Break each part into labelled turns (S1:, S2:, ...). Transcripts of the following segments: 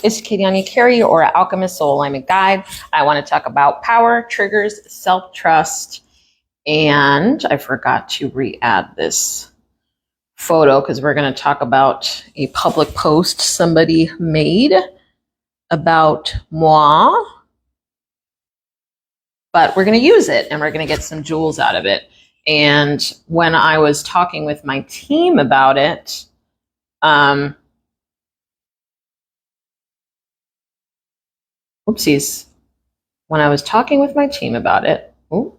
S1: It's Katie or Alchemist Soul Alignment Guide. I want to talk about power, triggers, self-trust, and I forgot to re-add this photo because we're going to talk about a public post somebody made about moi, but we're going to use it and we're going to get some jewels out of it. And when I was talking with my team about it, oopsies. When I was talking with my team about it, oh,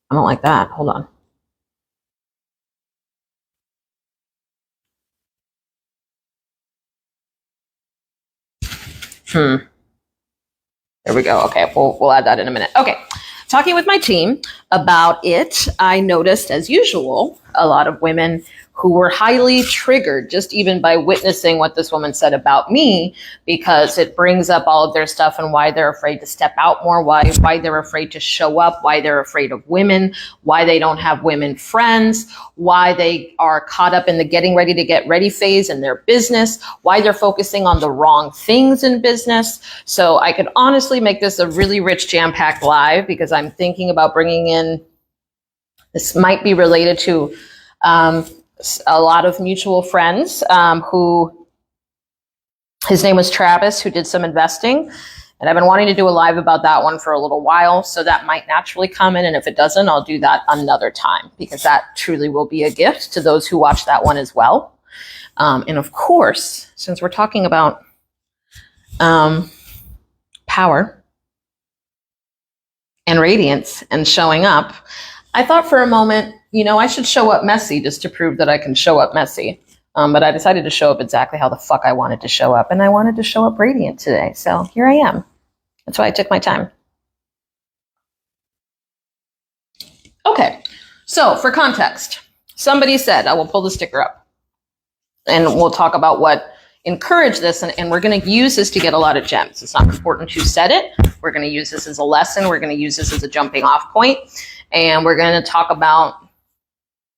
S1: I don't like that. Hold on. There we go. Okay, we'll add that in a minute. Okay, talking with my team about it, I noticed, as usual, a lot of women who were highly triggered just even by witnessing what this woman said about me, because it brings up all of their stuff and why they're afraid to step out more, why they're afraid to show up, why they're afraid of women, why they don't have women friends, why they are caught up in the getting ready to get ready phase in their business, why they're focusing on the wrong things in business. So I could honestly make this a really rich, jam-packed live because I'm thinking about bringing in, this might be related to a lot of mutual friends who, his name was Travis, who did some investing. And I've been wanting to do a live about that one for a little while. So that might naturally come in. And if it doesn't, I'll do that another time because that truly will be a gift to those who watch that one as well. And of course, since we're talking about power and radiance and showing up, I thought for a moment, you know, I should show up messy just to prove that I can show up messy. But I decided to show up exactly how the fuck I wanted to show up. And I wanted to show up radiant today. So here I am. That's why I took my time. Okay. So for context, somebody said, I will pull the sticker up and we'll talk about what encouraged this. And we're going to use this to get a lot of gems. It's not important who said it. We're going to use this as a lesson. We're going to use this as a jumping off point. And we're going to talk about,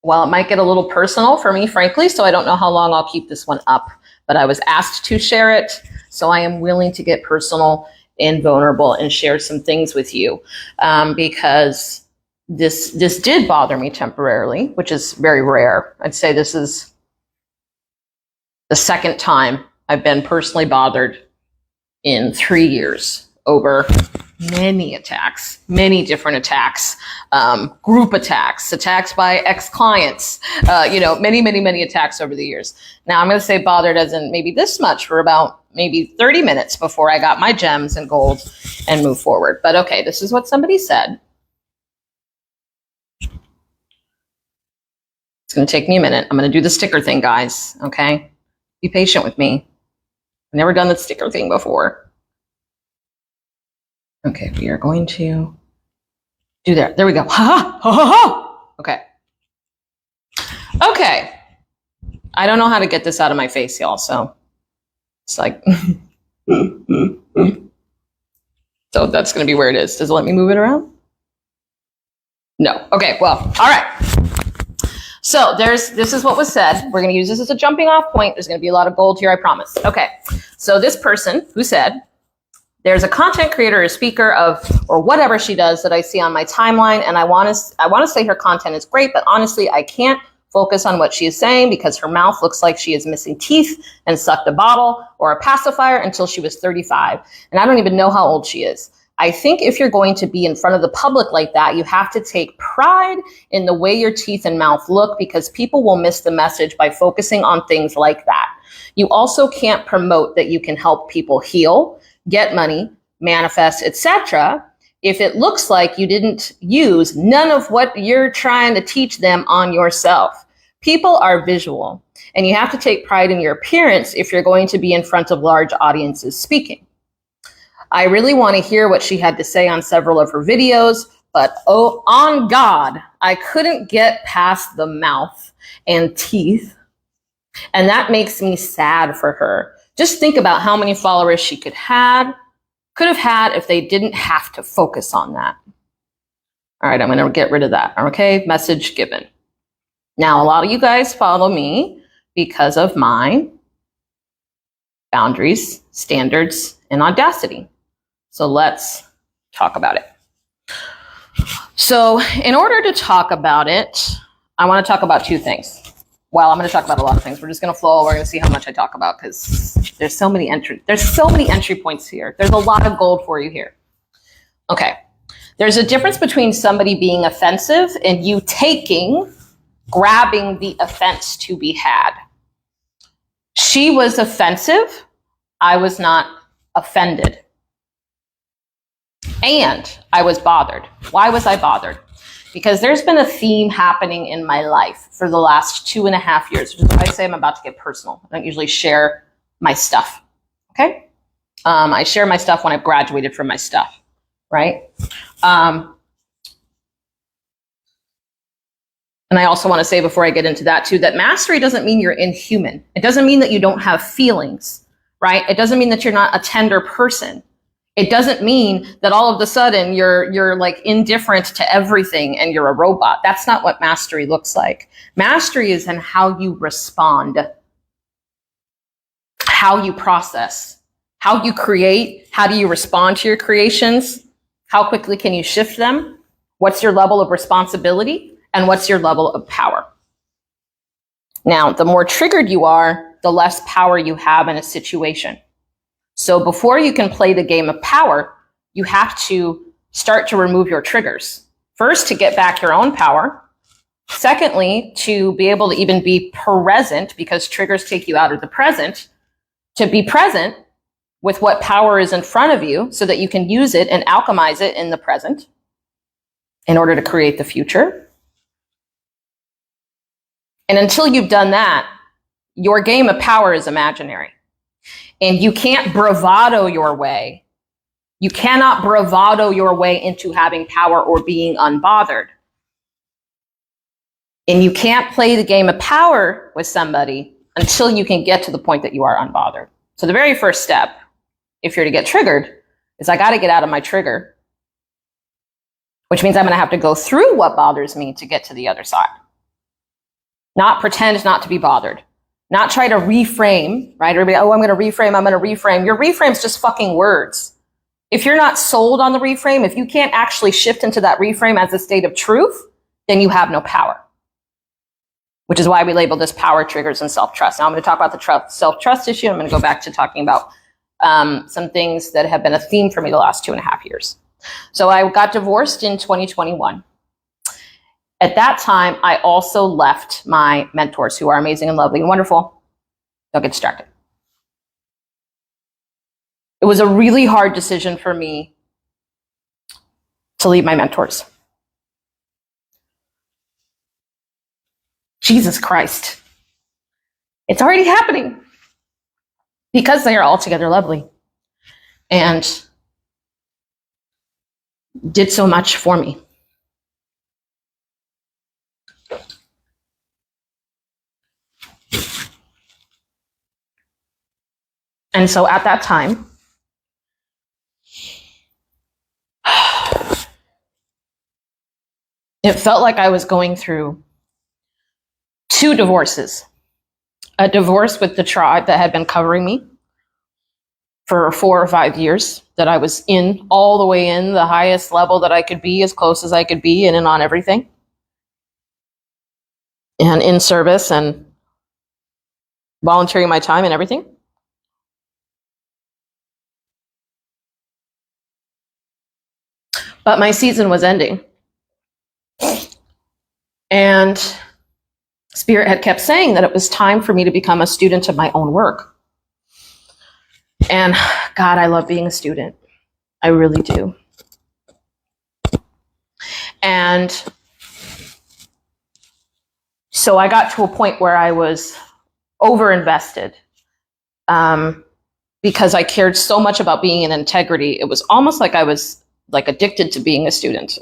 S1: well, it might get a little personal for me, frankly, so I don't know how long I'll keep this one up, but I was asked to share it, so I am willing to get personal and vulnerable and share some things with you because this did bother me temporarily, which is very rare. I'd say this is the second time I've been personally bothered in 3 years over many attacks, many different attacks, group attacks by ex-clients, many attacks over the years. Now I'm going to say bothered as in maybe this much for about maybe 30 minutes before I got my gems and gold and move forward. But okay, this is what somebody said. It's going to take me a minute. I'm going to do the sticker thing, guys. Okay. Be patient with me. I've never done the sticker thing before. Okay, we are going to do that. There we go. Ha ha ha ha ha. Okay. Okay. I don't know how to get this out of my face, y'all. So it's like, so that's going to be where it is. Does it let me move it around? No. Okay. Well, all right. So this is what was said. We're going to use this as a jumping off point. There's going to be a lot of gold here, I promise. Okay. So this person who said, there's a content creator or speaker or whatever she does that I see on my timeline. And I want to say her content is great, but honestly, I can't focus on what she is saying because her mouth looks like she is missing teeth and sucked a bottle or a pacifier until she was 35. And I don't even know how old she is. I think if you're going to be in front of the public like that, you have to take pride in the way your teeth and mouth look because people will miss the message by focusing on things like that. You also can't promote that you can help people heal, get money, manifest, etc. if it looks like you didn't use none of what you're trying to teach them on yourself. People are visual, and you have to take pride in your appearance if you're going to be in front of large audiences speaking. I really want to hear what she had to say on several of her videos, but oh, on God, I couldn't get past the mouth and teeth, and that makes me sad for her. Just think about how many followers she could have had if they didn't have to focus on that. All right, I'm going to get rid of that. Okay, message given. Now, a lot of you guys follow me because of my boundaries, standards, and audacity. So let's talk about it. So in order to talk about it, I want to talk about two things. Well, I'm going to talk about a lot of things. We're just going to flow. We're going to see how much I talk about because there's so many entry points here. There's a lot of gold for you here. Okay. There's a difference between somebody being offensive and you grabbing the offense to be had. She was offensive. I was not offended. And I was bothered. Why was I bothered? Because there's been a theme happening in my life for the last 2.5 years, which is why I say I'm about to get personal. I don't usually share my stuff, okay? I share my stuff when I've graduated from my stuff, right? And I also want to say before I get into that too, that mastery doesn't mean you're inhuman. It doesn't mean that you don't have feelings, right? It doesn't mean that you're not a tender person. It doesn't mean that all of a sudden you're like indifferent to everything and you're a robot. That's not what mastery looks like. Mastery is in how you respond, how you process, how you create, how do you respond to your creations, how quickly can you shift them, what's your level of responsibility, and what's your level of power. Now, the more triggered you are, the less power you have in a situation. So before you can play the game of power, you have to start to remove your triggers. First, to get back your own power. Secondly, to be able to even be present, because triggers take you out of the present, to be present with what power is in front of you so that you can use it and alchemize it in the present in order to create the future. And until you've done that, your game of power is imaginary. And you can't bravado your way. You cannot bravado your way into having power or being unbothered. And you can't play the game of power with somebody until you can get to the point that you are unbothered. So the very first step, if you're to get triggered, is I got to get out of my trigger, which means I'm going to have to go through what bothers me to get to the other side. Not pretend not to be bothered. Not try to reframe, right? Everybody, oh, I'm going to reframe. Your reframe's just fucking words. If you're not sold on the reframe, if you can't actually shift into that reframe as a state of truth, then you have no power. Which is why we label this power triggers and self-trust. Now I'm going to talk about the self-trust issue. I'm going to go back to talking about some things that have been a theme for me the last 2.5 years. So I got divorced in 2021. At that time, I also left my mentors who are amazing and lovely and wonderful. Don't get distracted. It was a really hard decision for me to leave my mentors. Jesus Christ. It's already happening because they are altogether lovely and did so much for me. And so at that time, it felt like I was going through 2 divorces. A divorce with the tribe that had been covering me for 4 or 5 years, that I was in, all the way in, the highest level that I could be, as close as I could be, in and on everything. And in service and volunteering my time and everything. But my season was ending. And Spirit had kept saying that it was time for me to become a student of my own work. And God, I love being a student. I really do. And so I got to a point where I was overinvested because I cared so much about being in integrity. It was almost like I was like addicted to being a student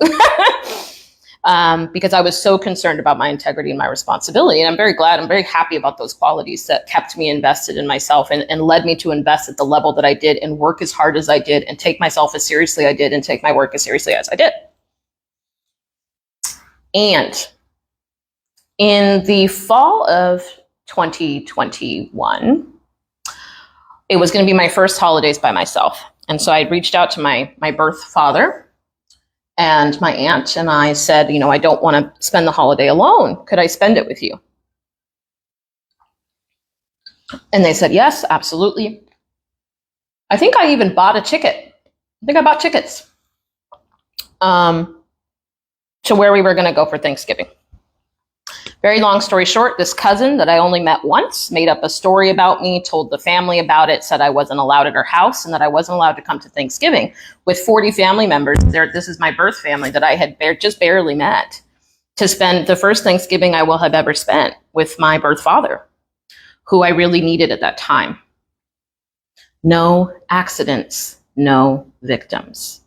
S1: because I was so concerned about my integrity and my responsibility. And I'm very happy about those qualities that kept me invested in myself and led me to invest at the level that I did and work as hard as I did and take myself as seriously as I did and take my work as seriously as I did. And in the fall of 2021, it was going to be my first holidays by myself. And so I reached out to my birth father and my aunt, and I said, I don't want to spend the holiday alone. Could I spend it with you? And they said, yes, absolutely. I think I even bought a ticket. I think I bought tickets to where we were going to go for Thanksgiving. Very long story short, this cousin that I only met once made up a story about me, told the family about it, said I wasn't allowed at her house and that I wasn't allowed to come to Thanksgiving with 40 family members. This is my birth family that I had just barely met, to spend the first Thanksgiving I will have ever spent with my birth father, who I really needed at that time. No accidents, no victims.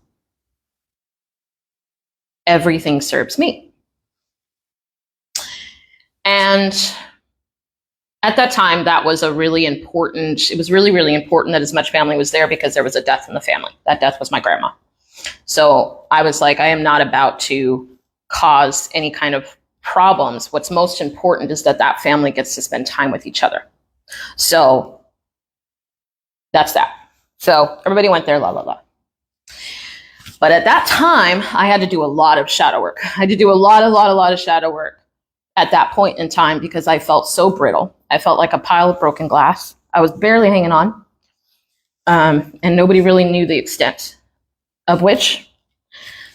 S1: Everything serves me. And at that time, that was it was really, really important that as much family was there, because there was a death in the family. That death was my grandma. So I was like, I am not about to cause any kind of problems. What's most important is that that family gets to spend time with each other. So that's that. So everybody went there, la, la, la. But at that time, I had to do a lot of shadow work. I had to do a lot of shadow work at that point in time, because I felt so brittle. I felt like a pile of broken glass. I was barely hanging on. And nobody really knew the extent of which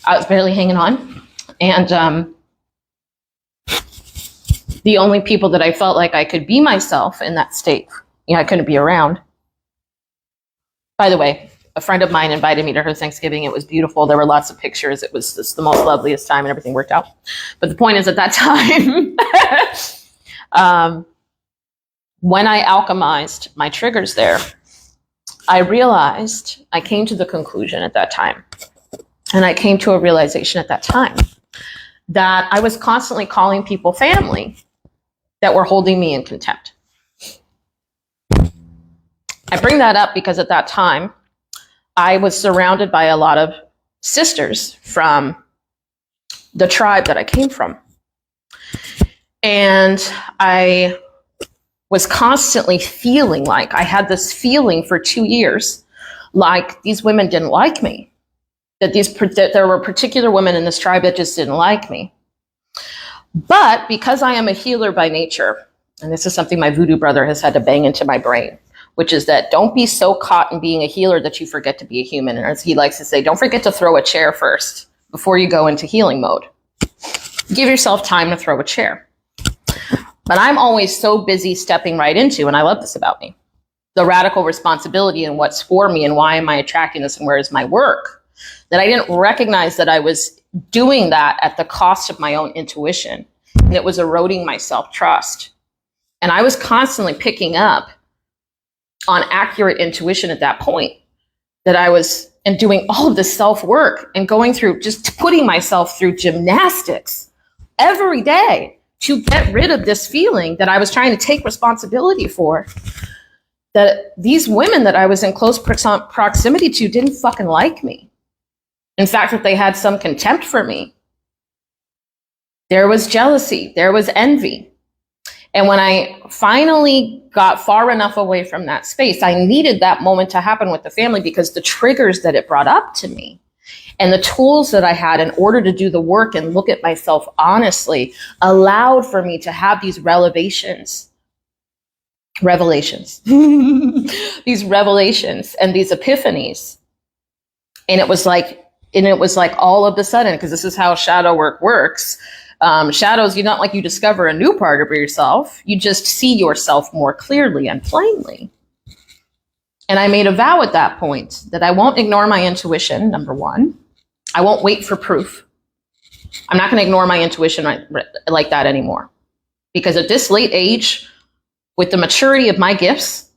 S1: I was barely hanging on. And the only people that I felt like I could be myself in that state, I couldn't be around. By the way, a friend of mine invited me to her Thanksgiving. It was beautiful. There were lots of pictures. It was just the most loveliest time, and everything worked out. But the point is, at that time, when I alchemized my triggers there, I came to the conclusion at that time, and I came to a realization at that time, that I was constantly calling people family that were holding me in contempt. I bring that up because at that time, I was surrounded by a lot of sisters from the tribe that I came from. And I was constantly feeling like, I had this feeling for 2 years, like these women didn't like me, that there were particular women in this tribe that just didn't like me. But because I am a healer by nature, and this is something my voodoo brother has had to bang into my brain, which is that don't be so caught in being a healer that you forget to be a human. And as he likes to say, don't forget to throw a chair first before you go into healing mode. Give yourself time to throw a chair. But I'm always so busy stepping right into, and I love this about me, the radical responsibility and what's for me and why am I attracting this and where is my work, that I didn't recognize that I was doing that at the cost of my own intuition. And it was eroding my self-trust. And I was constantly picking up on accurate intuition at that point, that I was and doing all of this self-work and going through, just putting myself through gymnastics every day to get rid of this feeling that I was trying to take responsibility for, that these women that I was in close proximity to didn't fucking like me. In fact, that they had some contempt for me. There was jealousy, there was envy. And when I finally got far enough away from that space, I needed that moment to happen with the family, because the triggers that it brought up to me and the tools that I had in order to do the work and look at myself honestly allowed for me to have these revelations, these revelations and these epiphanies. And it was like all of a sudden, because this is how shadow work works. Shadows, you not like you discover a new part of yourself. You just see yourself more clearly and plainly. And I made a vow at that point that I won't ignore my intuition, number one. I won't wait for proof. I'm not going to ignore my intuition like that anymore. Because at this late age, with the maturity of my gifts,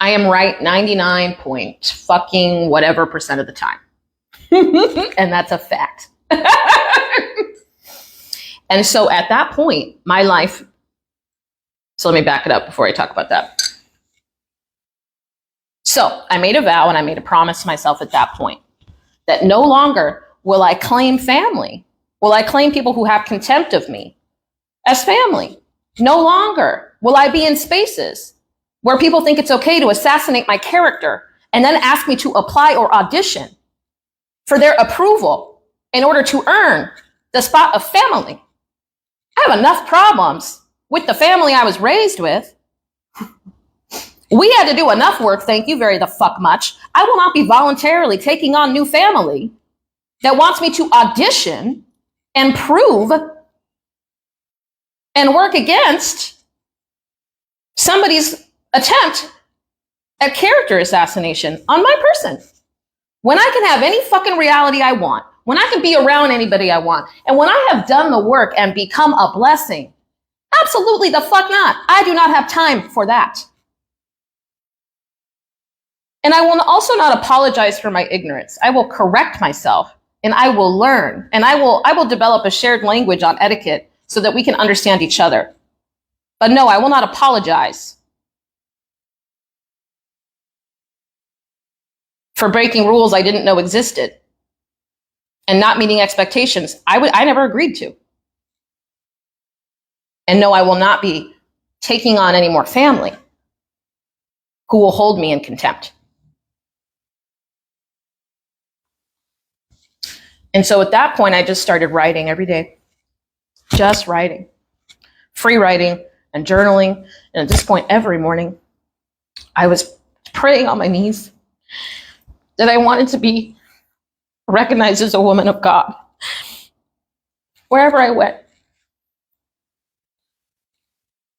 S1: I am right 99 point fucking whatever % of the time. And that's a fact. And so at that point, my life, so let me back it up before I talk about that. So I made a vow and I made a promise to myself at that point that no longer will I claim family. Will I claim people who have contempt of me as family? No longer will I be in spaces where people think it's okay to assassinate my character and then ask me to apply or audition for their approval in order to earn the spot of family. I have enough problems with the family I was raised with. We had to do enough work, thank you very the fuck much. I will not be voluntarily taking on new family that wants me to audition and prove and work against somebody's attempt at character assassination on my person. When I can have any fucking reality I want, when I can be around anybody I want, and when I have done the work and become a blessing, absolutely the fuck not. I do not have time for that. And I will also not apologize for my ignorance. I will correct myself and I will learn and I will develop a shared language on etiquette so that we can understand each other. But no, I will not apologize for breaking rules I didn't know existed and not meeting expectations I never agreed to. And no, I will not be taking on any more family who will hold me in contempt. And so at that point, I just started writing every day, just writing, free writing and journaling. And at this point, every morning, I was praying on my knees that I wanted to be recognized as a woman of God wherever I went.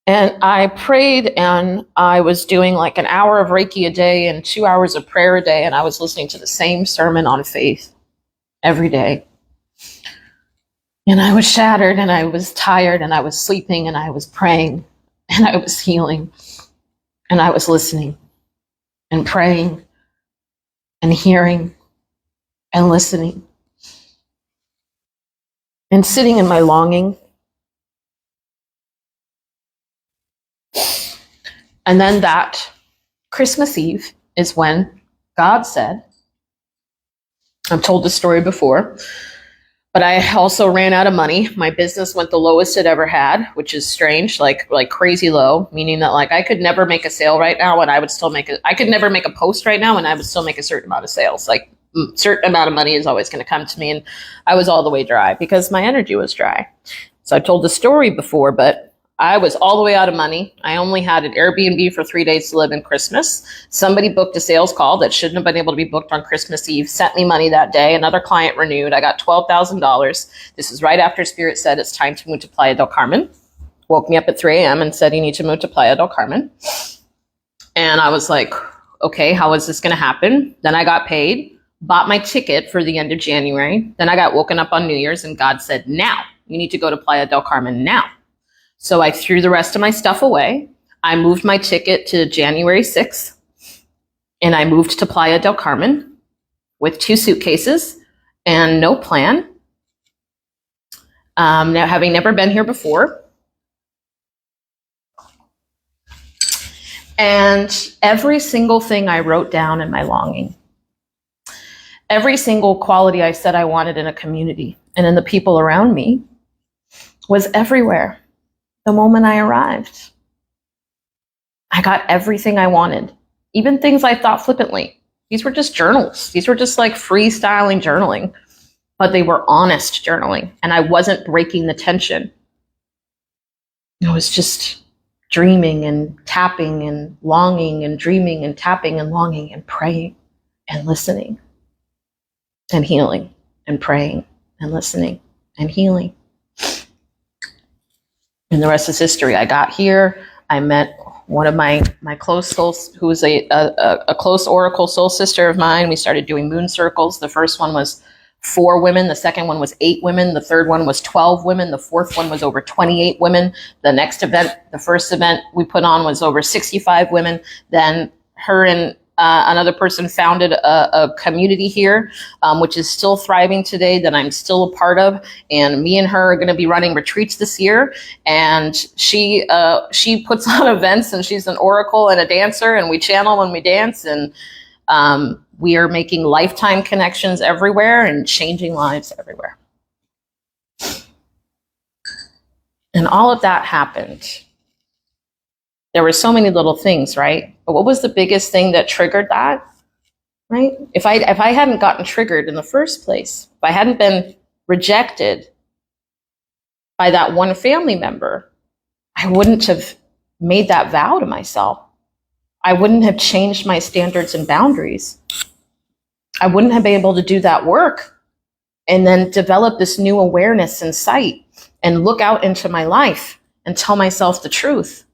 S1: And I prayed and I was doing like an hour of Reiki a day and 2 hours of prayer a day. And I was listening to the same sermon on faith every day. And I was shattered and I was tired and I was sleeping and I was praying and I was healing and I was listening and praying and hearing and listening and sitting in my longing. And then that Christmas Eve is when God said, I've told this story before, but I also ran out of money. My business went the lowest it ever had, which is strange, like crazy low, meaning that like I could never make a sale right now and I would still I could never make a post right now and I would still make a certain amount of sales. Like a certain amount of money is always going to come to me. And I was all the way dry because my energy was dry. So I told the story before, but I was all the way out of money. I only had an Airbnb for 3 days to live in Christmas. Somebody booked a sales call that shouldn't have been able to be booked on Christmas Eve, sent me money that day. Another client renewed. I got $12,000. This is right after Spirit said it's time to move to Playa del Carmen. Woke me up at 3 a.m. and said, you need to move to Playa del Carmen. And I was like, okay, how is this going to happen? Then I got paid, bought my ticket for the end of January. Then I got woken up on New Year's and God said, now you need to go to Playa del Carmen now. So I threw the rest of my stuff away. I moved my ticket to January 6th, and I moved to Playa del Carmen with 2 suitcases and no plan. Now, having never been here before. And every single thing I wrote down in my longing, every single quality I said I wanted in a community and in the people around me was everywhere. The moment I arrived, I got everything I wanted, even things I thought flippantly. These were just journals. These were just like freestyling journaling, but they were honest journaling. And I wasn't breaking the tension. I was just dreaming and tapping and longing and dreaming and tapping and longing and praying and listening and healing and praying and listening and healing. And the rest is history. I got here. I met one of my close souls, who was a close oracle soul sister of mine. We started doing moon circles. The first one was 4 women. The second one was 8 women. The third one was 12 women. The fourth one was over 28 women. The next event, the first event we put on was over 65 women. Then her and another person founded a community here, which is still thriving today, that I'm still a part of. And me and her are going to be running retreats this year. And she puts on events, and she's an oracle and a dancer, and we channel when we dance. And we are making lifetime connections everywhere and changing lives everywhere. And all of that happened There were so many little things, right? But what was the biggest thing that triggered that, right? If I hadn't gotten triggered in the first place, if I hadn't been rejected by that one family member, I wouldn't have made that vow to myself. I wouldn't have changed my standards and boundaries. I wouldn't have been able to do that work and then develop this new awareness and sight and look out into my life and tell myself the truth.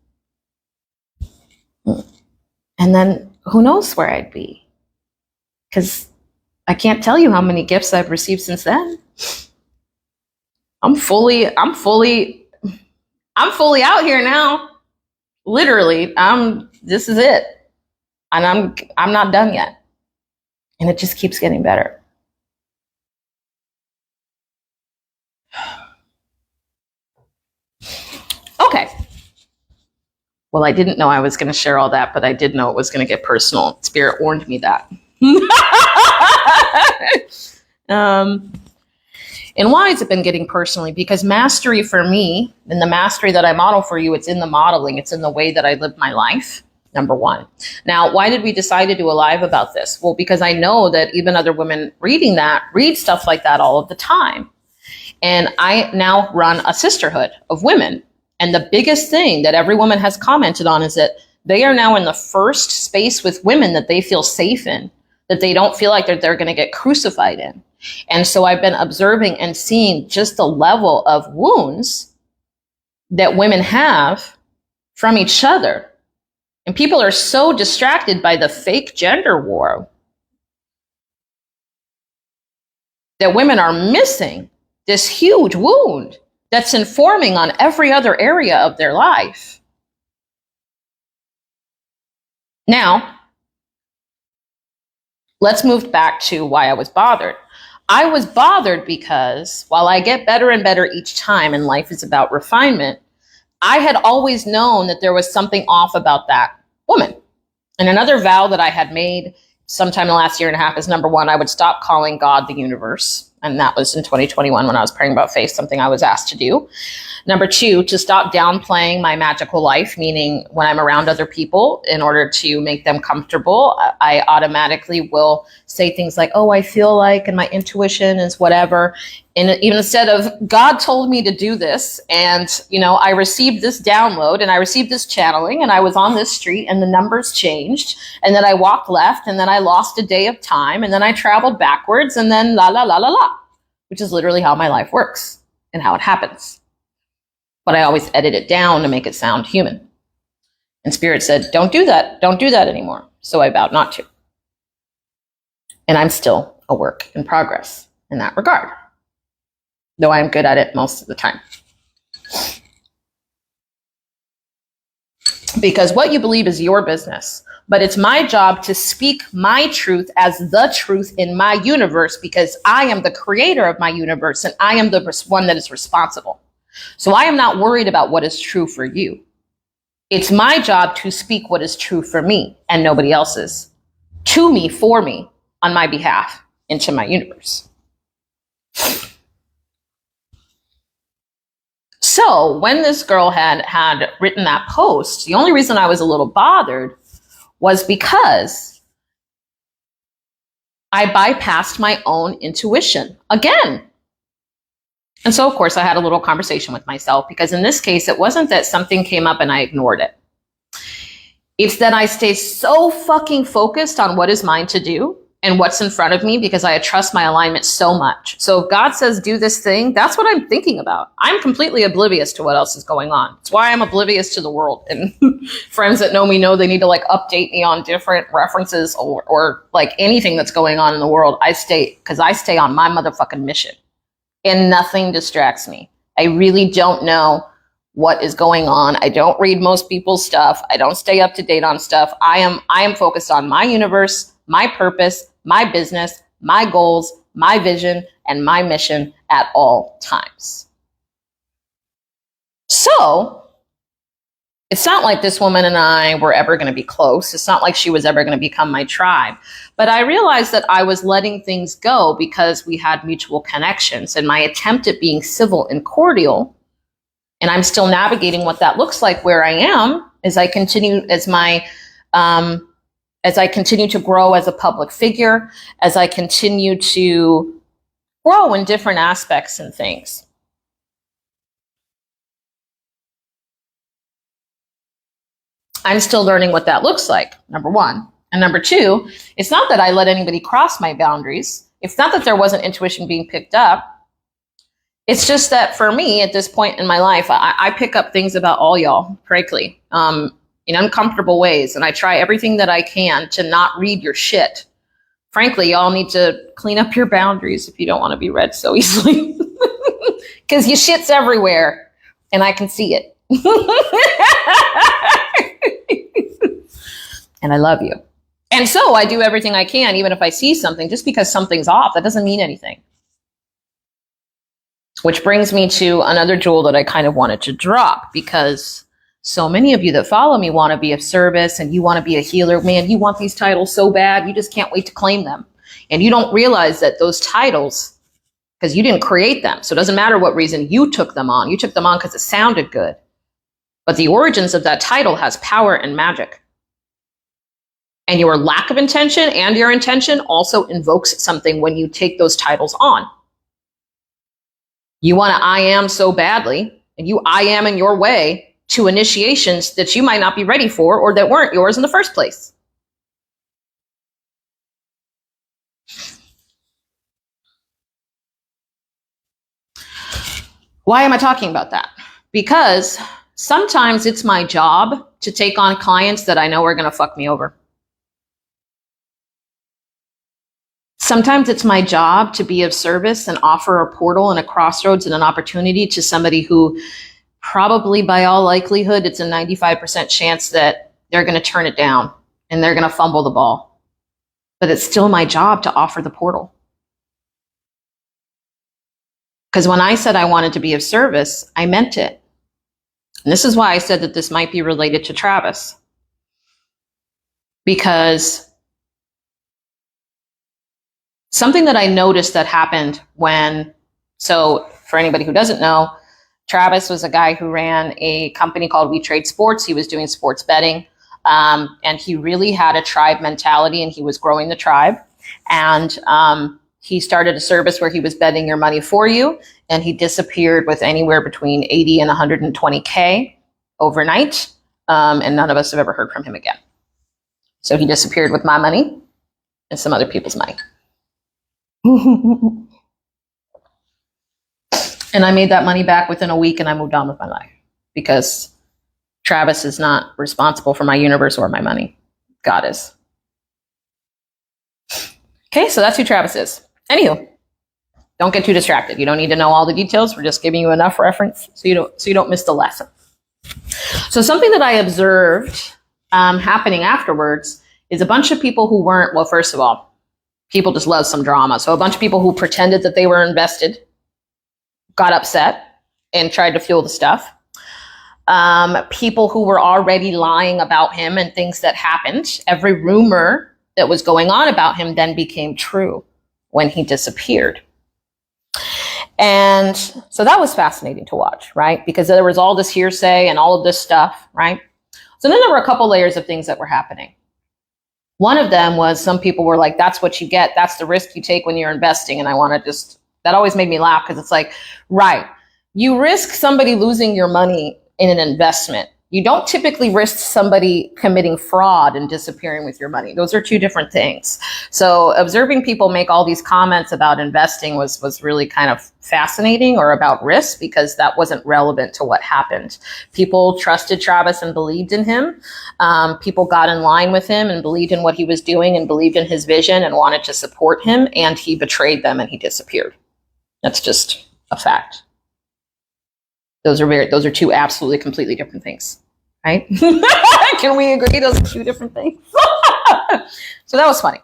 S1: And then who knows where I'd be? Because I can't tell you how many gifts I've received since then. I'm fully out here now. Literally, this is it. And I'm not done yet. And it just keeps getting better. Okay. Well, I didn't know I was going to share all that, but I did know it was going to get personal. Spirit warned me that. And why has it been getting personally? Because mastery for me, and the mastery that I model for you, it's in the modeling. It's in the way that I live my life, number one. Now, why did we decide to do a live about this? Well, because I know that even other women reading that read stuff like that all of the time. And I now run a sisterhood of women. And the biggest thing that every woman has commented on is that they are now in the first space with women that they feel safe in, that they don't feel like they're going to get crucified in. And so I've been observing and seeing just the level of wounds that women have from each other. And people are so distracted by the fake gender war that women are missing this huge wound that's informing on every other area of their life. Now, let's move back to why I was bothered. I was bothered because while I get better and better each time, and life is about refinement, I had always known that there was something off about that woman. And another vow that I had made sometime in the last year and a half is, number one, I would stop calling God the universe. And that was in 2021 when I was praying about faith, something I was asked to do. Number two, to stop downplaying my magical life, meaning when I'm around other people, in order to make them comfortable, I automatically will say things like, oh, I feel like, and my intuition is whatever. And even instead of, God told me to do this, and, I received this download, and I received this channeling, and I was on this street, and the numbers changed, and then I walked left, and then I lost a day of time, and then I traveled backwards, and then la, la, la, la, la, which is literally how my life works and how it happens. But I always edit it down to make it sound human. And Spirit said, don't do that. Don't do that anymore. So I vowed not to. And I'm still a work in progress in that regard, though I'm good at it most of the time. Because what you believe is your business, but it's my job to speak my truth as the truth in my universe, because I am the creator of my universe and I am the one that is responsible. So I am not worried about what is true for you. It's my job to speak what is true for me and nobody else's, to me, for me, on my behalf, into my universe. So when this girl had written that post, the only reason I was a little bothered was because I bypassed my own intuition again. And so, of course, I had a little conversation with myself, because in this case, it wasn't that something came up and I ignored it. It's that I stay so fucking focused on what is mine to do and what's in front of me, because I trust my alignment so much. So if God says, do this thing, that's what I'm thinking about. I'm completely oblivious to what else is going on. It's why I'm oblivious to the world. And friends that know me know they need to update me on different references or anything that's going on in the world. Because I stay on my motherfucking mission. And nothing distracts me. I really don't know what is going on. I don't read most people's stuff. I don't stay up to date on stuff. I am focused on my universe, my purpose, my business, my goals, my vision, and my mission at all times. So it's not like this woman and I were ever going to be close. It's not like she was ever going to become my tribe. But I realized that I was letting things go because we had mutual connections, and my attempt at being civil and cordial, and I'm still navigating what that looks like where I am, as I continue as I continue to grow as a public figure, as I continue to grow in different aspects and things. I'm still learning what that looks like, number one. And number two, it's not that I let anybody cross my boundaries. It's not that there wasn't intuition being picked up. It's just that for me, at this point in my life, I pick up things about all y'all, frankly, in uncomfortable ways. And I try everything that I can to not read your shit. Frankly, y'all need to clean up your boundaries if you don't want to be read so easily. Because your shit's everywhere, and I can see it. And I love you. And so I do everything I can, even if I see something. Just because something's off, that doesn't mean anything. Which brings me to another jewel that I kind of wanted to drop, because so many of you that follow me want to be of service and you want to be a healer. Man, you want these titles so bad, you just can't wait to claim them. And you don't realize that those titles, because you didn't create them, so it doesn't matter what reason you took them on. You took them on because it sounded good. But the origins of that title has power and magic. And your lack of intention and your intention also invokes something when you take those titles on. You want to I am so badly, and you I am in your way to initiations that you might not be ready for or that weren't yours in the first place. Why am I talking about that? Because sometimes it's my job to take on clients that I know are going to fuck me over. Sometimes it's my job to be of service and offer a portal and a crossroads and an opportunity to somebody who probably, by all likelihood, it's a 95% chance that they're going to turn it down and they're going to fumble the ball. But it's still my job to offer the portal. Because when I said I wanted to be of service, I meant it. And this is why I said that this might be related to Travis. Because something that I noticed that happened so for anybody who doesn't know, Travis was a guy who ran a company called We Trade Sports. He was doing sports betting, and he really had a tribe mentality, and he was growing the tribe. And he started a service where he was betting your money for you, and he disappeared with anywhere between 80 and 120K overnight, and none of us have ever heard from him again. So he disappeared with my money and some other people's money. And I made that money back within a week, and I moved on with my life, because Travis is not responsible for my universe or my money. God is. Okay, so that's who Travis is. Anywho, don't get too distracted. You don't need to know all the details. We're just giving you enough reference so you don't miss the lesson. So something that I observed happening afterwards is a bunch of people who weren't, well, first of all, people just love some drama. So a bunch of people who pretended that they were invested got upset and tried to fuel the stuff. People who were already lying about him and things that happened. Every rumor that was going on about him then became true when he disappeared. And so that was fascinating to watch, right? Because there was all this hearsay and all of this stuff, right? So then there were a couple layers of things that were happening. One of them was some people were like, that's what you get. That's the risk you take when you're investing. And that always made me laugh, because it's like, right, you risk somebody losing your money in an investment. You don't typically risk somebody committing fraud and disappearing with your money. Those are two different things. So observing people make all these comments about investing was really kind of fascinating, or about risk, because that wasn't relevant to what happened. People trusted Travis and believed in him. People got in line with him and believed in what he was doing and believed in his vision and wanted to support him, and he betrayed them and he disappeared. That's just a fact. Those are two absolutely completely different things, right? Can we agree those are two different things? So that was funny.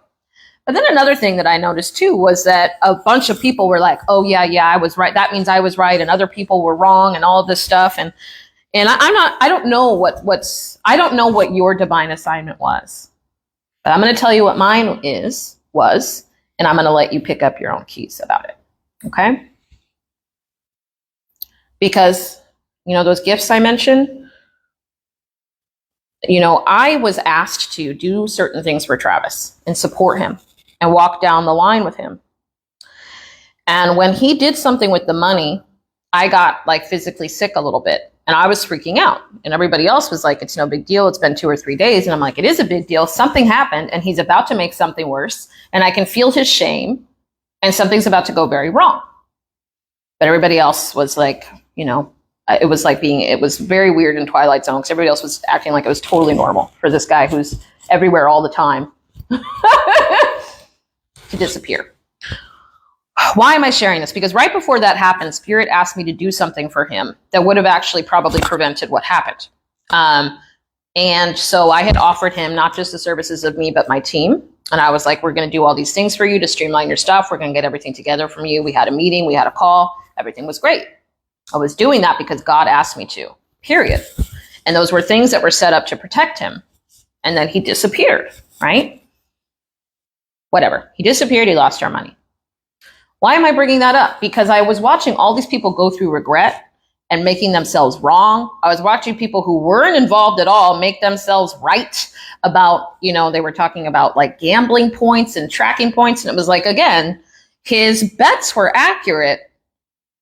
S1: But then another thing that I noticed too was that a bunch of people were like, oh yeah, I was right. That means I was right. And other people were wrong and all of this stuff. And I don't know what your divine assignment was, but I'm going to tell you what mine was, and I'm going to let you pick up your own keys about it. Okay? Because, those gifts I mentioned, You know, I was asked to do certain things for Travis and support him and walk down the line with him. And when he did something with the money, I got like physically sick a little bit and I was freaking out. And everybody else was like, it's no big deal. It's been 2 or 3 days. And I'm like, it is a big deal. Something happened and he's about to make something worse. And I can feel his shame and something's about to go very wrong. But everybody else was like, you know, it was very weird in Twilight Zone because everybody else was acting like it was totally normal for this guy who's everywhere all the time to disappear. Why am I sharing this? Because right before that happened, Spirit asked me to do something for him that would have actually probably prevented what happened. And so I had offered him not just the services of me, but my team. And I was like, we're going to do all these things for you to streamline your stuff. We're going to get everything together from you. We had a meeting. We had a call. Everything was great. I was doing that because God asked me to, period. And those were things that were set up to protect him. And then he disappeared, right? Whatever. He disappeared. He lost our money. Why am I bringing that up? Because I was watching all these people go through regret and making themselves wrong. I was watching people who weren't involved at all make themselves right about, you know, they were talking about like gambling points and tracking points. And it was like, again, his bets were accurate.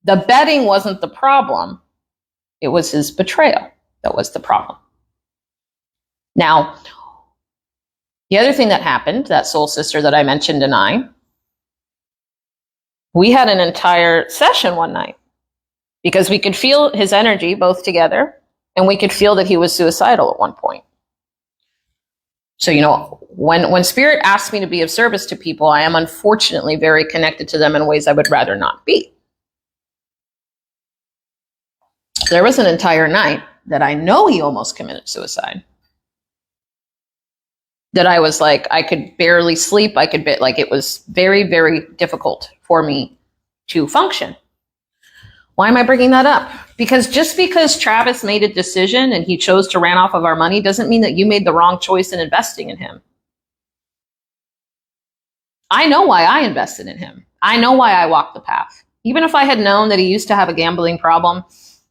S1: The betting wasn't the problem. It was his betrayal that was the problem. Now, the other thing that happened, that soul sister that I mentioned and we had an entire session one night because we could feel his energy both together and we could feel that he was suicidal at one point. So, you know, when Spirit asks me to be of service to people, I am unfortunately very connected to them in ways I would rather not be. There was an entire night that I know he almost committed suicide. That I was like, I could barely sleep. It was very, very difficult for me to function. Why am I bringing that up? Because just because Travis made a decision and he chose to ran off of our money doesn't mean that you made the wrong choice in investing in him. I know why I invested in him. I know why I walked the path. Even if I had known that he used to have a gambling problem,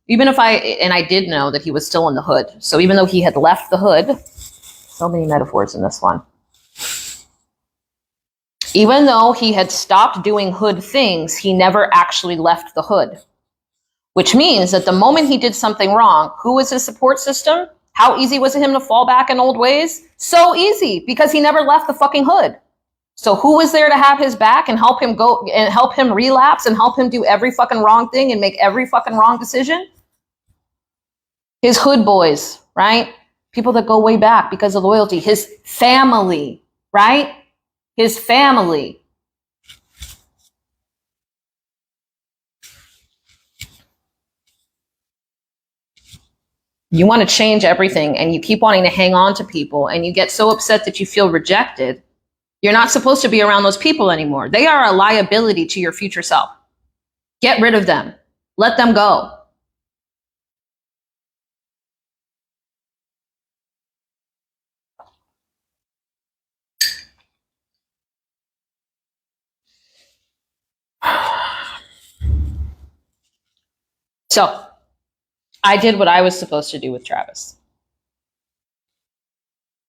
S1: I did know that he was still in the hood. So even though he had left the hood, so many metaphors in this one. Even though he had stopped doing hood things, he never actually left the hood. Which means that the moment he did something wrong, who was his support system? How easy was it him to fall back in old ways? So easy, because he never left the fucking hood. So who was there to have his back and help him go and help him relapse and help him do every fucking wrong thing and make every fucking wrong decision? His hood boys, right? People that go way back because of loyalty. His family, right? His family. You want to change everything and you keep wanting to hang on to people and you get so upset that you feel rejected. You're not supposed to be around those people anymore. They are a liability to your future self. Get rid of them. Let them go. So I did what I was supposed to do with Travis.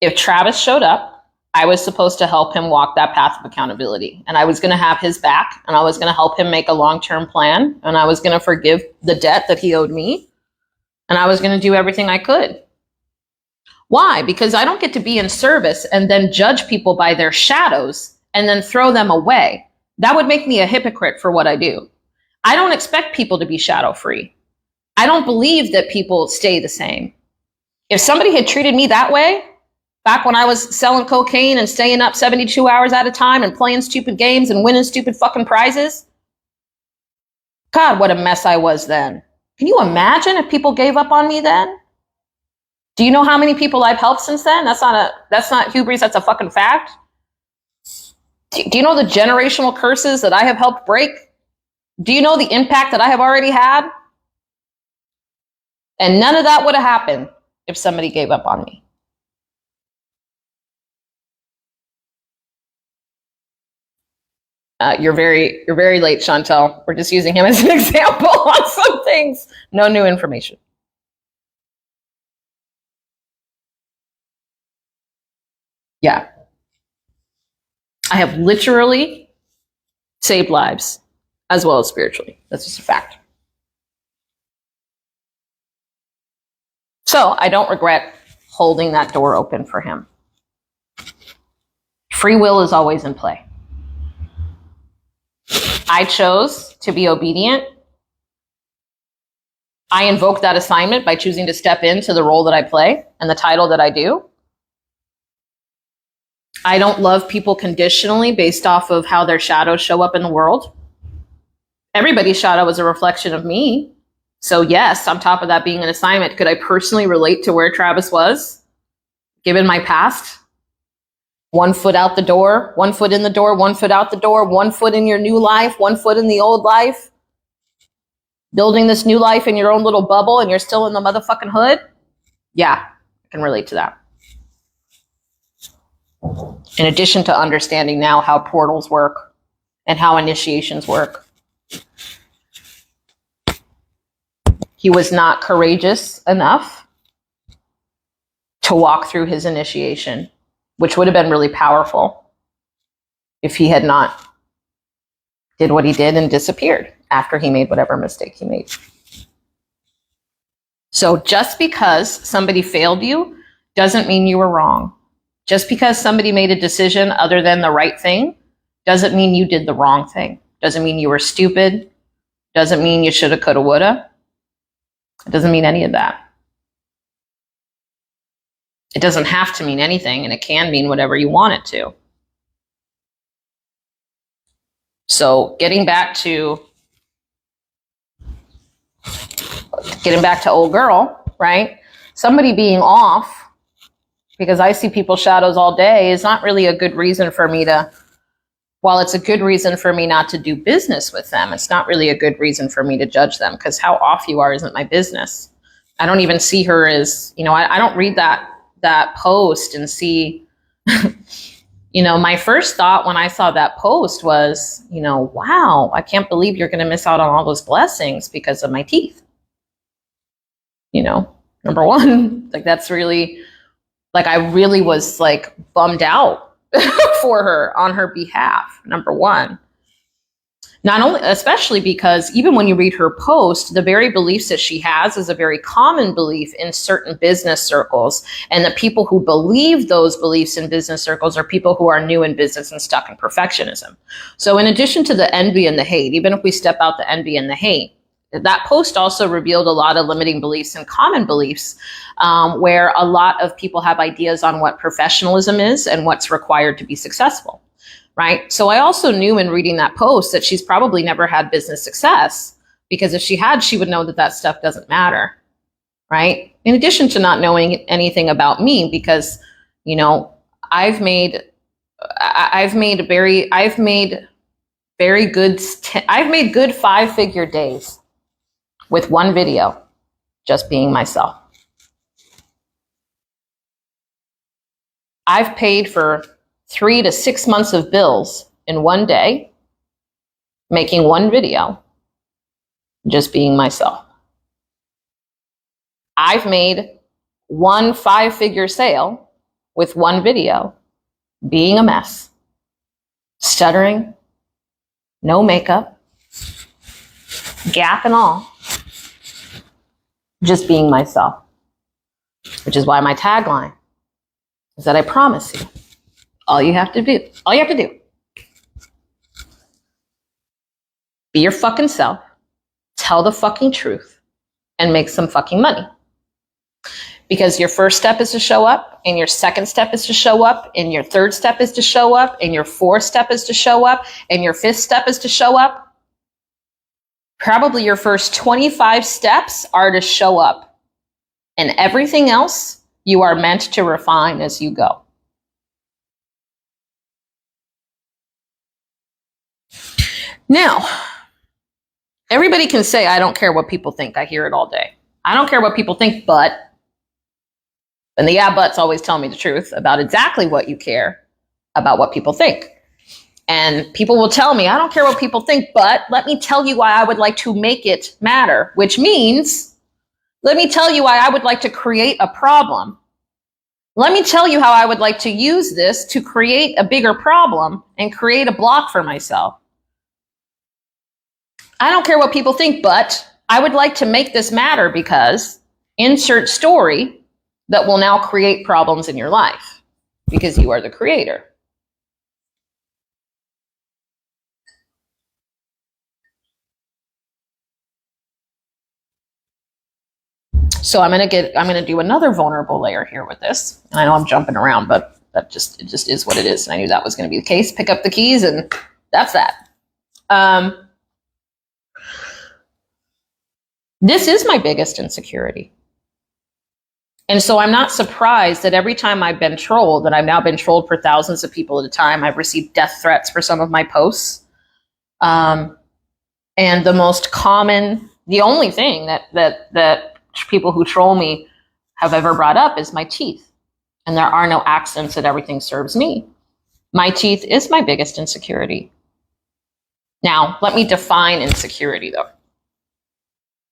S1: If Travis showed up, I was supposed to help him walk that path of accountability. And I was going to have his back and I was going to help him make a long-term plan. And I was going to forgive the debt that he owed me. And I was going to do everything I could. Why? Because I don't get to be in service and then judge people by their shadows and then throw them away. That would make me a hypocrite for what I do. I don't expect people to be shadow free. I don't believe that people stay the same. If somebody had treated me that way, back when I was selling cocaine and staying up 72 hours at a time and playing stupid games and winning stupid fucking prizes, God, what a mess I was then. Can you imagine if people gave up on me then? Do you know how many people I've helped since then? That's not hubris, that's a fucking fact. Do you know the generational curses that I have helped break? Do you know the impact that I have already had? And none of that would have happened if somebody gave up on me. You're very late, Chantel. We're just using him as an example on some things. No new information. Yeah. I have literally saved lives as well as spiritually. That's just a fact. So I don't regret holding that door open for him. Free will is always in play. I chose to be obedient. I invoke that assignment by choosing to step into the role that I play and the title that I do. I don't love people conditionally based off of how their shadows show up in the world. Everybody's shadow is a reflection of me. So yes, on top of that being an assignment, could I personally relate to where Travis was, given my past? 1 foot out the door, 1 foot in the door, 1 foot out the door, 1 foot in your new life, 1 foot in the old life. Building this new life in your own little bubble and you're still in the motherfucking hood? Yeah, I can relate to that. In addition to understanding now how portals work and how initiations work. He was not courageous enough to walk through his initiation, which would have been really powerful if he had not did what he did and disappeared after he made whatever mistake he made. So just because somebody failed you doesn't mean you were wrong. Just because somebody made a decision other than the right thing doesn't mean you did the wrong thing. Doesn't mean you were stupid. Doesn't mean you shoulda, coulda, woulda. It doesn't mean any of that. It doesn't have to mean anything, and it can mean whatever you want it to. So getting back to old girl, right? Somebody being off, because I see people's shadows all day, is not really a good reason for me to, while it's a good reason for me not to do business with them, it's not really a good reason for me to judge them, because how off you are isn't my business. I don't even see her as, I don't read that post and see, my first thought when I saw that post was, wow, I can't believe you're going to miss out on all those blessings because of my teeth. Number one, that's really, I really was bummed out for her on her behalf. Number one, not only, especially because even when you read her post, the very beliefs that she has is a very common belief in certain business circles. And the people who believe those beliefs in business circles are people who are new in business and stuck in perfectionism. So in addition to the envy and the hate, even if we step out the envy and the hate, that post also revealed a lot of limiting beliefs and common beliefs where a lot of people have ideas on what professionalism is and what's required to be successful. Right. So I also knew in reading that post that she's probably never had business success, because if she had, she would know that stuff doesn't matter. Right. In addition to not knowing anything about me, because, I've made good 5-figure days with one video, just being myself. I've paid for 3 to 6 months of bills in one day, making one video, just being myself. I've made one 5-figure sale with one video, being a mess, stuttering, no makeup, gap and all, just being myself. Which is why my tagline is that I promise you, all you have to do, be your fucking self, tell the fucking truth, and make some fucking money. Because your first step is to show up, and your second step is to show up, and your third step is to show up, and your fourth step is to show up, and your fifth step is to show up. Probably your first 25 steps are to show up, and everything else you are meant to refine as you go. Now, everybody can say, I don't care what people think. I hear it all day. I don't care what people think, but, and the buts always tell me the truth about exactly what you care about what people think. And people will tell me, I don't care what people think, but let me tell you why I would like to make it matter, which means, let me tell you why I would like to create a problem Let me tell you how I would like to use this to create a bigger problem and create a block for myself. I don't care what people think, but I would like to make this matter because insert story that will now create problems in your life because you are the creator. So I'm going to do another vulnerable layer here with this. And I know I'm jumping around, but it just is what it is. And I knew that was going to be the case. Pick up the keys and that's that. This is my biggest insecurity. And so I'm not surprised that every time I've been trolled, and I've now been trolled for thousands of people at a time, I've received death threats for some of my posts. And the most common, the only thing that people who troll me have ever brought up is my teeth. And there are no accidents that everything serves me. My teeth is my biggest insecurity. Now, let me define insecurity though.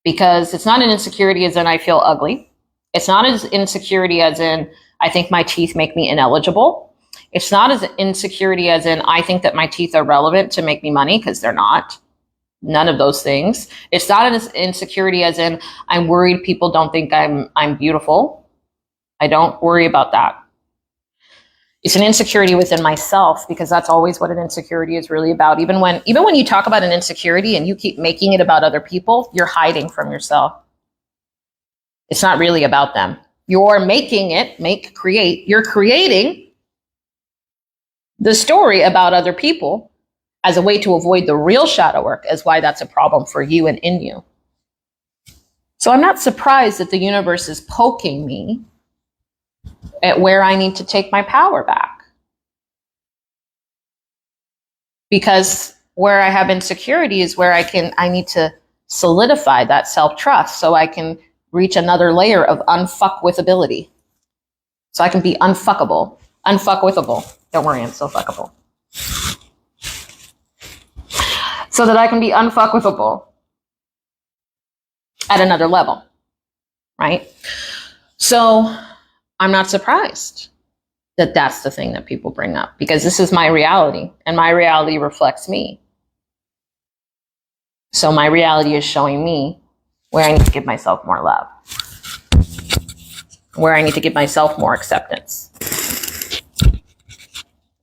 S1: Because it's not an insecurity as in I feel ugly. It's not as insecurity as in I think my teeth make me ineligible. It's not as insecurity as in I think that my teeth are relevant to make me money, because they're not. None of those things. It's not an insecurity as in I'm worried people don't think I'm beautiful. I don't worry about that. It's an insecurity within myself, because that's always what an insecurity is really about. Even when you talk about an insecurity and you keep making it about other people, you're hiding from yourself. It's not really about them. You're making it, you're creating the story about other people as a way to avoid the real shadow work, as why that's a problem for you and in you. So I'm not surprised that the universe is poking me at where I need to take my power back. Because where I have insecurity is where I need to solidify that self-trust so I can reach another layer of unfuckwithability. So I can be unfuckable, unfuckwithable. Don't worry, I'm still fuckable. So that I can be unfuckwithable at another level, right? So I'm not surprised that that's the thing that people bring up, because this is my reality and my reality reflects me. So my reality is showing me where I need to give myself more love, where I need to give myself more acceptance.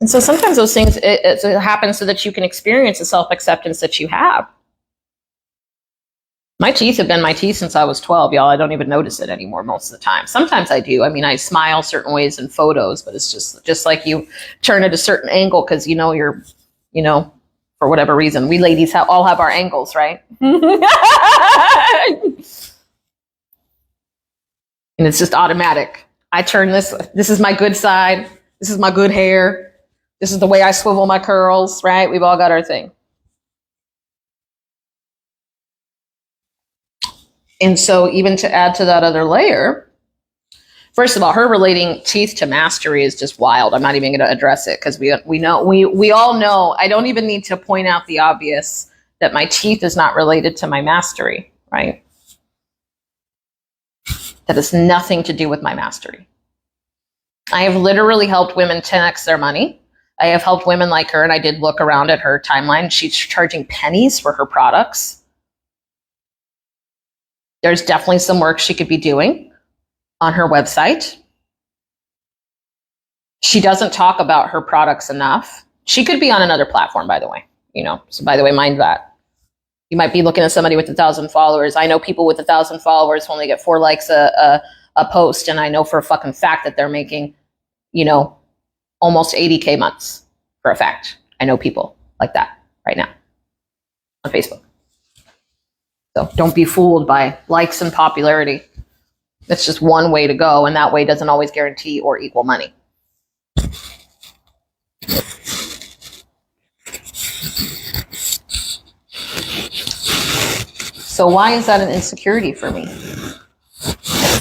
S1: And so sometimes those things, it happens so that you can experience the self-acceptance that you have. My teeth have been my teeth since I was 12, y'all. I don't even notice it anymore most of the time. Sometimes I do. I mean, I smile certain ways in photos, but it's just like you turn at a certain angle because you're, for whatever reason. We ladies all have our angles, right? And it's just automatic. I turn this is my good side. This is my good hair. This is the way I swivel my curls, right? We've all got our thing. And so even to add to that other layer, first of all, her relating teeth to mastery is just wild. I'm not even going to address it because we all know, I don't even need to point out the obvious that my teeth is not related to my mastery, right? That has nothing to do with my mastery. I have literally helped women 10x their money. I have helped women like her, and I did look around at her timeline. She's charging pennies for her products. There's definitely some work she could be doing on her website. She doesn't talk about her products enough. She could be on another platform, by the way. So by the way, mind that. You might be looking at somebody with 1,000 followers. I know people with 1,000 followers only get 4 likes a post, and I know for a fucking fact that they're making, almost 80K months for a fact. I know people like that right now on Facebook. So don't be fooled by likes and popularity. It's just one way to go, and that way doesn't always guarantee or equal money. So why is that an insecurity for me?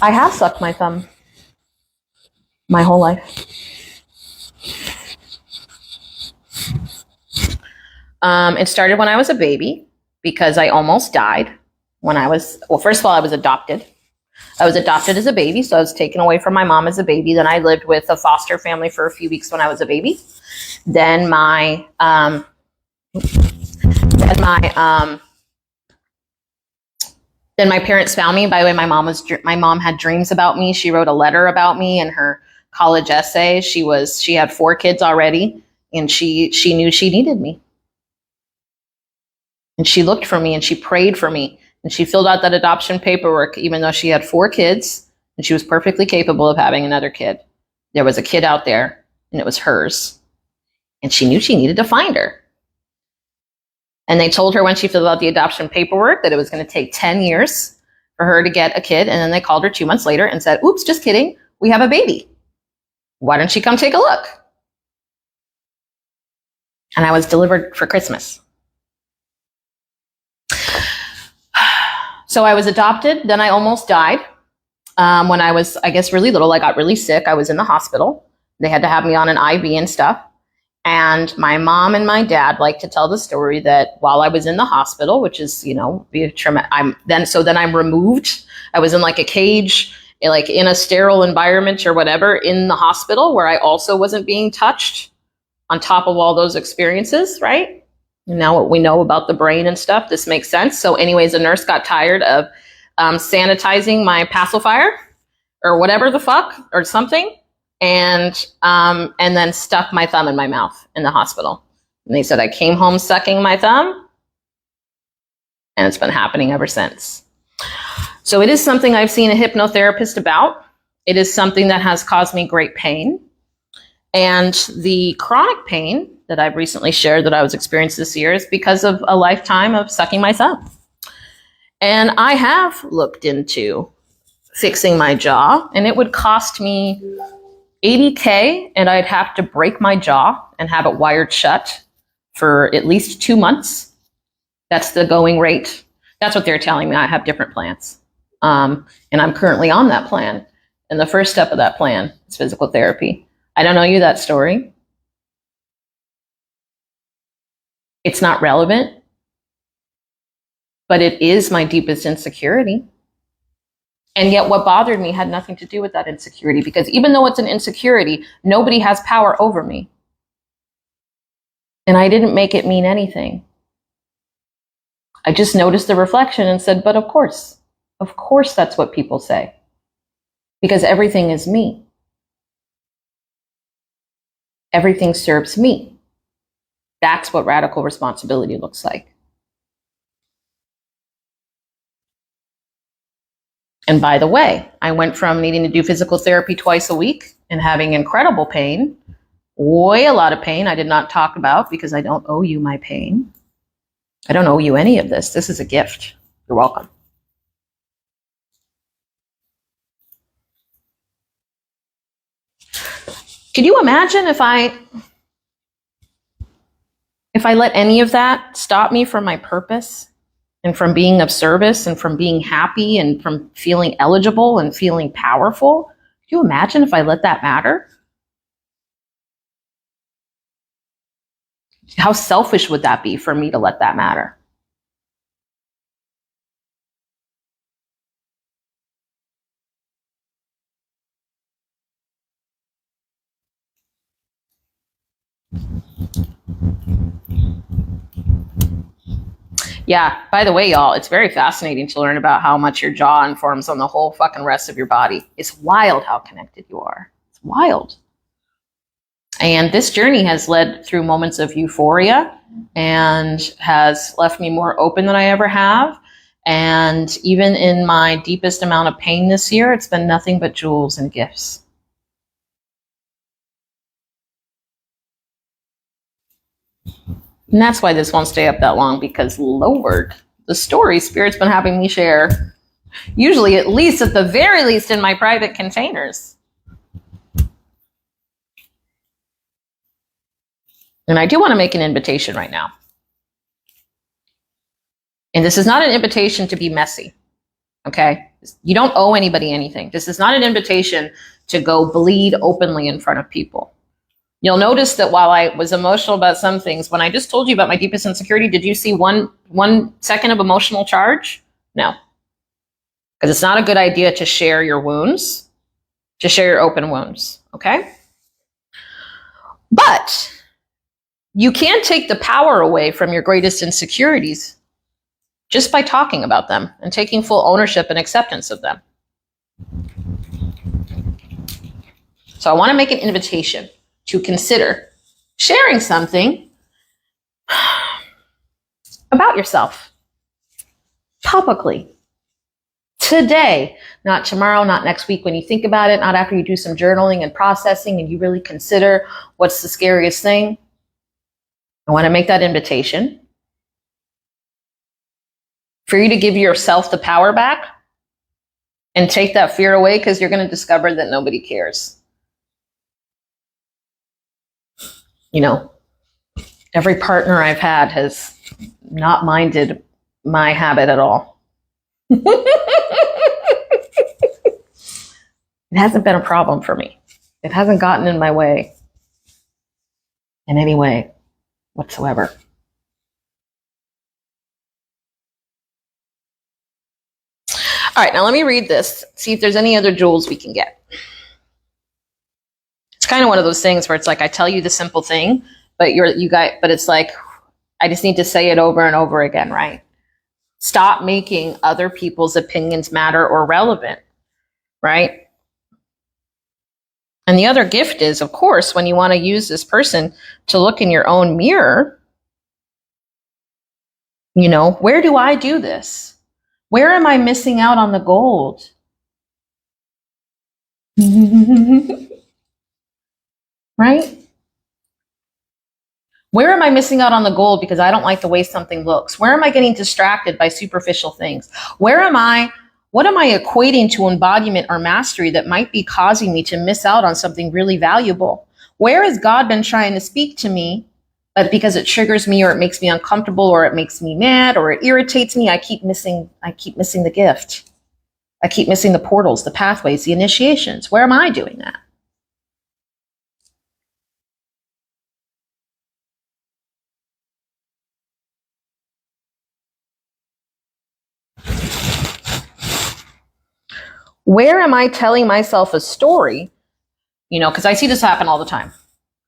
S1: I have sucked my thumb my whole life. It started when I was a baby because I almost died when first of all, I was adopted. I was adopted as a baby, so I was taken away from my mom as a baby. Then I lived with a foster family for a few weeks when I was a baby. Then my parents found me. By the way, my mom had dreams about me. She wrote a letter about me in her college essay. She had 4 kids already, and she knew she needed me. And she looked for me and she prayed for me. And she filled out that adoption paperwork, even though she had 4 kids and she was perfectly capable of having another kid. There was a kid out there and it was hers. And she knew she needed to find her. And they told her when she filled out the adoption paperwork that it was going to take 10 years for her to get a kid. And then they called her 2 months later and said, oops, just kidding. We have a baby. Why don't you come take a look? And I was delivered for Christmas. So I was adopted. Then I almost died. When I was, I guess, really little, I got really sick. I was in the hospital. They had to have me on an IV and stuff. And my mom and my dad like to tell the story that while I was in the hospital, which is, then I'm removed. I was in like a cage, like in a sterile environment or whatever in the hospital where I also wasn't being touched on top of all those experiences, right? Now what we know about the brain and stuff, this makes sense. So anyways, a nurse got tired of sanitizing my pacifier or whatever the fuck or something. And then stuck my thumb in my mouth in the hospital. And they said I came home sucking my thumb. And it's been happening ever since. So it is something I've seen a hypnotherapist about. It is something that has caused me great pain. And the chronic pain that I've recently shared that I was experiencing this year is because of a lifetime of sucking my thumb. And I have looked into fixing my jaw, and it would cost me $80K, and I'd have to break my jaw and have it wired shut for at least 2 months. That's the going rate. That's what they're telling me. I have different plans. And I'm currently on that plan. And the first step of that plan is physical therapy. I don't know you that story. It's not relevant, but it is my deepest insecurity. And yet what bothered me had nothing to do with that insecurity, because even though it's an insecurity, nobody has power over me. And I didn't make it mean anything. I just noticed the reflection and said, but of course that's what people say. Because everything is me. Everything serves me. That's what radical responsibility looks like. And by the way, I went from needing to do physical therapy twice a week and having incredible pain, way a lot of pain I did not talk about because I don't owe you my pain. I don't owe you any of this. This is a gift. You're welcome. Could you imagine if I let any of that stop me from my purpose and from being of service and from being happy and from feeling eligible and feeling powerful? Could you imagine if I let that matter? How selfish would that be for me to let that matter? Yeah, by the way, y'all, it's very fascinating to learn about how much your jaw informs on the whole fucking rest of your body. It's wild how connected you are. It's wild. And this journey has led through moments of euphoria and has left me more open than I ever have. And even in my deepest amount of pain this year, it's been nothing but jewels and gifts. And that's why this won't stay up that long, because Lord, the story Spirit's been having me share, usually at least, at the very least, in my private containers. And I do want to make an invitation right now. And this is not an invitation to be messy, okay? You don't owe anybody anything. This is not an invitation to go bleed openly in front of people. You'll notice that while I was emotional about some things, when I just told you about my deepest insecurity, did you see one second of emotional charge? No. Because it's not a good idea to share your wounds, to share your open wounds, okay? But you can take the power away from your greatest insecurities just by talking about them and taking full ownership and acceptance of them. So I want to make an invitation to consider sharing something about yourself publicly today, not tomorrow, not next week when you think about it, not after you do some journaling and processing and you really consider what's the scariest thing. I want to make that invitation for you to give yourself the power back and take that fear away, because you're going to discover that nobody cares. You know, every partner I've had has not minded my habit at all. It hasn't been a problem for me. It hasn't gotten in my way in any way whatsoever. All right, now let me read this, see if there's any other jewels we can get. It's kind of one of those things where it's like I tell you the simple thing, but but it's like I just need to say it over and over again, right? Stop making other people's opinions matter or relevant, right? And the other gift is, of course, when you want to use this person to look in your own mirror, you know, where do I do this? Where am I missing out on the gold? Right? Where am I missing out on the gold because I don't like the way something looks? Where am I getting distracted by superficial things? What am I equating to embodiment or mastery that might be causing me to miss out on something really valuable? Where has God been trying to speak to me, but because it triggers me or it makes me uncomfortable or it makes me mad or it irritates me, I keep missing the gift. I keep missing the portals, the pathways, the initiations. Where am I doing that? Where am I telling myself a story? You know, because I see this happen all the time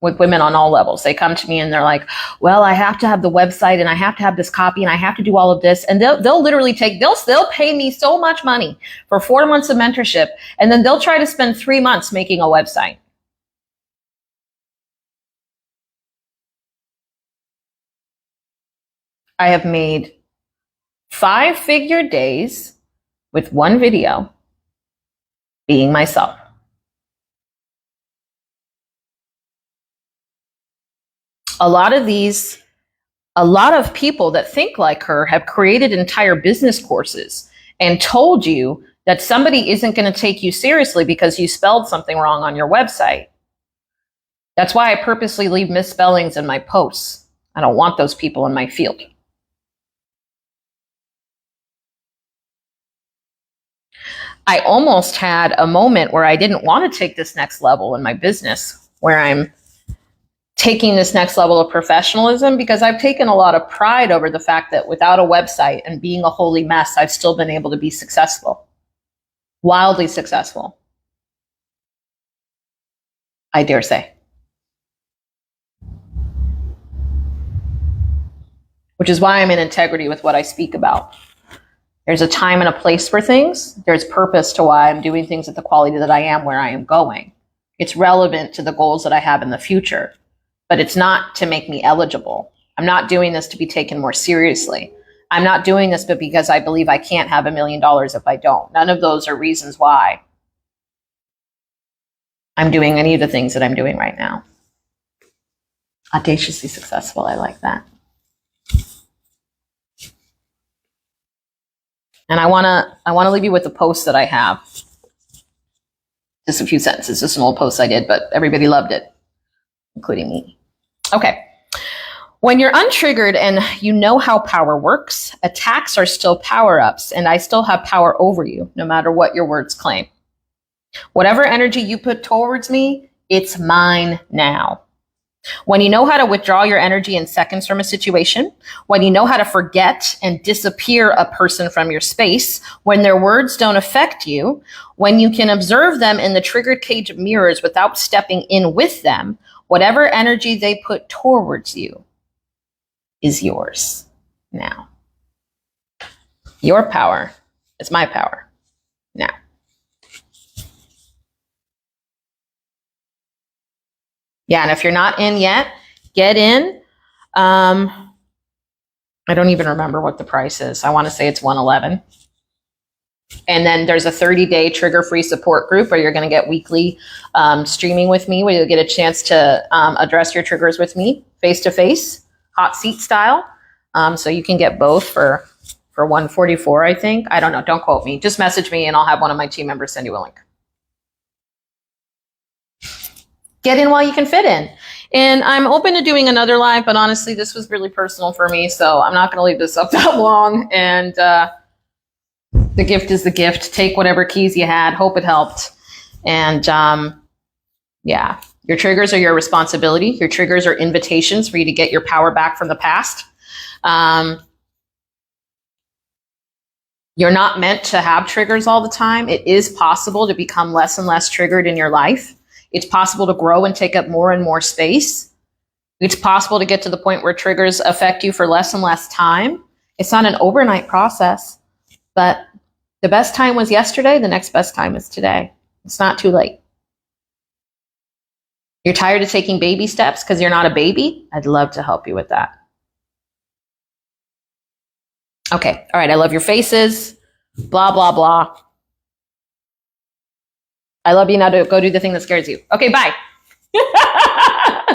S1: with women on all levels. They come to me and they're like, well, I have to have the website and I have to have this copy and I have to do all of this. And they'll literally they'll pay me so much money for 4 months of mentorship. And then they'll try to spend 3 months making a website. I have made 5-figure days with one video being myself. A lot of people that think like her have created entire business courses and told you that somebody isn't going to take you seriously because you spelled something wrong on your website. That's why I purposely leave misspellings in my posts. I don't want those people in my field. I almost had a moment where I didn't want to take this next level in my business, where I'm taking this next level of professionalism, because I've taken a lot of pride over the fact that without a website and being a holy mess, I've still been able to be successful, wildly successful, I dare say. Which is why I'm in integrity with what I speak about. There's a time and a place for things. There's purpose to why I'm doing things at the quality that I am, where I am going. It's relevant to the goals that I have in the future, but it's not to make me eligible. I'm not doing this to be taken more seriously. I'm not doing this but because I believe I can't have $1 million if I don't. None of those are reasons why I'm doing any of the things that I'm doing right now. Audaciously successful, I like that. And I wanna leave you with a post that I have. Just a few sentences. Just an old post I did, but everybody loved it, including me. Okay. When you're untriggered and you know how power works, attacks are still power-ups, and I still have power over you, no matter what your words claim. Whatever energy you put towards me, it's mine now. When you know how to withdraw your energy in seconds from a situation, when you know how to forget and disappear a person from your space, when their words don't affect you, when you can observe them in the triggered cage of mirrors without stepping in with them, whatever energy they put towards you is yours now. Your power is my power now. Yeah, and if you're not in yet, get in. I don't even remember what the price is. I want to say it's $111. And then there's a 30-day trigger-free support group where you're going to get weekly streaming with me, where you'll get a chance to address your triggers with me face-to-face, hot seat style. So you can get both for $144, I think. I don't know. Don't quote me. Just message me and I'll have one of my team members send you a link. Get in while you can fit in. And I'm open to doing another live, but honestly, this was really personal for me, so I'm not going to leave this up that long. And the gift is the gift. Take whatever keys you had. Hope it helped. And yeah, your triggers are your responsibility. Your triggers are invitations for you to get your power back from the past. You're not meant to have triggers all the time. It is possible to become less and less triggered in your life. It's possible to grow and take up more and more space. It's possible to get to the point where triggers affect you for less and less time. It's not an overnight process, but the best time was yesterday. The next best time is today. It's not too late. You're tired of taking baby steps because you're not a baby? I'd love to help you with that. Okay. All right. I love your faces. Blah, blah, blah. I love you. Now to go do the thing that scares you. Okay, bye.